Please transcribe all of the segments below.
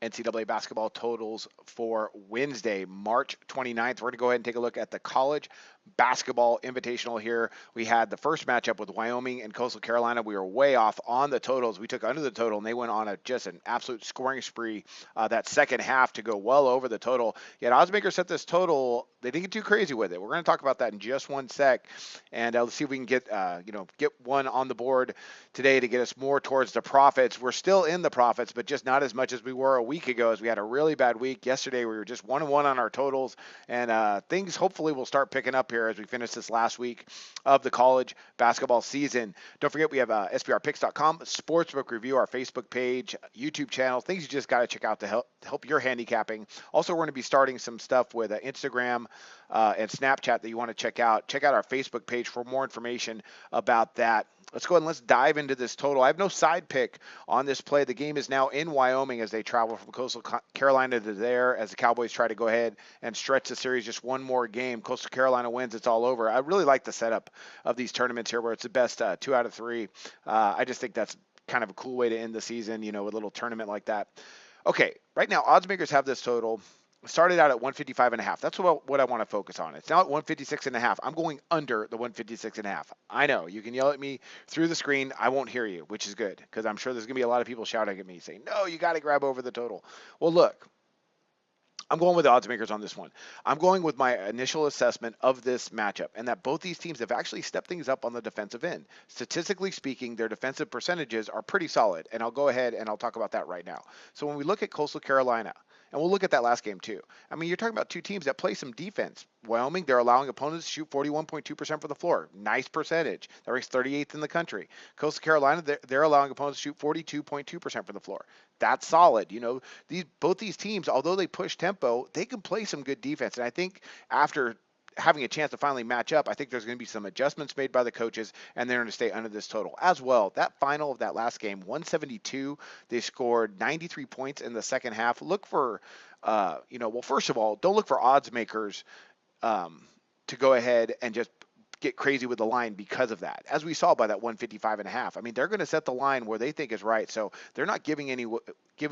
NCAA basketball totals for Wednesday, March 29th. We're going to go ahead and take a look at the college basketball invitational here. We had the first matchup with Wyoming and Coastal Carolina. We were way off on the totals. We took under the total, and they went on just an absolute scoring spree that second half to go well over the total. Yet oddsmakers set this total. They didn't get too crazy with it. We're going to talk about that in just one sec, and let's see if we can get get one on the board today to get us more towards the profits. We're still in the profits, but just not as much as we were a week ago, as we had a really bad week. Yesterday we were just 1-1 on our totals, and things hopefully will start picking up here as we finish this last week of the college basketball season. Don't forget we have SBRpicks.com, Sportsbook Review, our Facebook page, YouTube channel, things you just got to check out to help your handicapping. Also, we're going to be starting some stuff with Instagram and Snapchat that you want to check out. Check out our Facebook page for more information about that. Let's go ahead and let's dive into this total. I have no side pick on this play. The game is now in Wyoming as they travel from Coastal Carolina to there, as the Cowboys try to go ahead and stretch the series just one more game. Coastal Carolina wins, it's all over. I really like the setup of these tournaments here where it's the best 2 out of 3. I just think that's kind of a cool way to end the season, with a little tournament like that. Okay, right now oddsmakers have this total. Started out at 155.5. That's what I want to focus on. It's now at 156.5. I'm going under the 156.5. I know you can yell at me through the screen. I won't hear you, which is good, because I'm sure there's going to be a lot of people shouting at me saying, no, you got to grab over the total. Well, look, I'm going with the odds makers on this one. I'm going with my initial assessment of this matchup, and that both these teams have actually stepped things up on the defensive end. Statistically speaking, their defensive percentages are pretty solid, and I'll go ahead and I'll talk about that right now. So when we look at Coastal Carolina, and we'll look at that last game too. I mean, you're talking about two teams that play some defense. Wyoming, they're allowing opponents to shoot 41.2% from the floor. Nice percentage. That ranks 38th in the country. Coastal Carolina, they're allowing opponents to shoot 42.2% from the floor. That's solid. Both these teams, although they push tempo, they can play some good defense. And I think after having a chance to finally match up, I think there's going to be some adjustments made by the coaches, and they're going to stay under this total as well. That final of that last game, 172, they scored 93 points in the second half. Look for, well, first of all, don't look for odds makers to go ahead and just get crazy with the line because of that. As we saw by that 155.5, I mean, they're going to set the line where they think is right, so they're not giving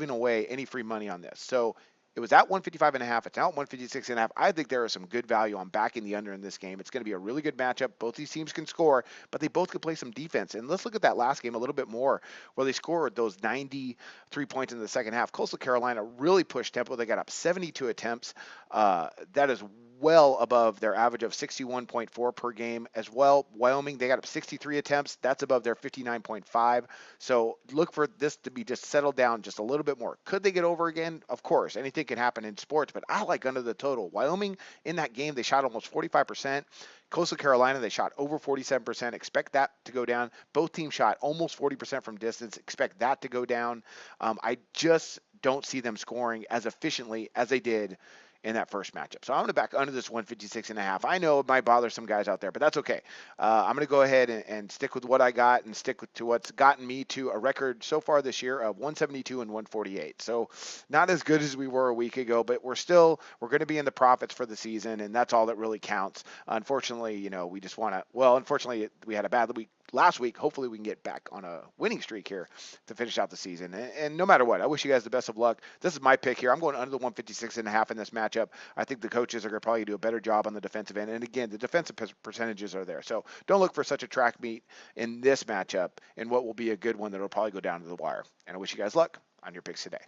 away any free money on this. So it was at 155.5. It's now at 156.5. I think there is some good value on backing the under in this game. It's going to be a really good matchup. Both these teams can score, but they both can play some defense. And let's look at that last game a little bit more, where they scored those 93 points in the second half. Coastal Carolina really pushed tempo. They got up 72 attempts. That is well above their average of 61.4 per game as well. Wyoming, they got up 63 attempts. That's above their 59.5. So look for this to be just settled down just a little bit more. Could they get over again? Of course, anything can happen in sports, but I like under the total. Wyoming, in that game, they shot almost 45%. Coastal Carolina, they shot over 47%. Expect that to go down. Both teams shot almost 40% from distance. Expect that to go down. I just don't see them scoring as efficiently as they did in that first matchup. So I'm going to back under this 156.5. I know it might bother some guys out there, but that's okay. I'm going to go ahead and stick with what I got and stick to what's gotten me to a record so far this year of 172 and 148. So not as good as we were a week ago, but we're going to be in the profits for the season, and that's all that really counts. Unfortunately, we just want to, unfortunately we had a bad week last week. Hopefully we can get back on a winning streak here to finish out the season. And no matter what, I wish you guys the best of luck. This is my pick here. I'm going under the 156.5 in this matchup. I think the coaches are going to probably do a better job on the defensive end. And again, the defensive percentages are there. So don't look for such a track meet in this matchup in what will be a good one that will probably go down to the wire. And I wish you guys luck on your picks today.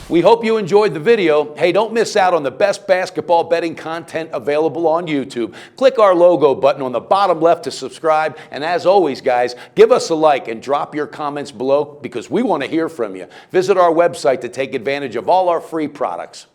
We hope you enjoyed the video. Hey, don't miss out on the best basketball betting content available on YouTube. Click our logo button on the bottom left to subscribe. And as always, guys, give us a like and drop your comments below because we want to hear from you. Visit our website to take advantage of all our free products.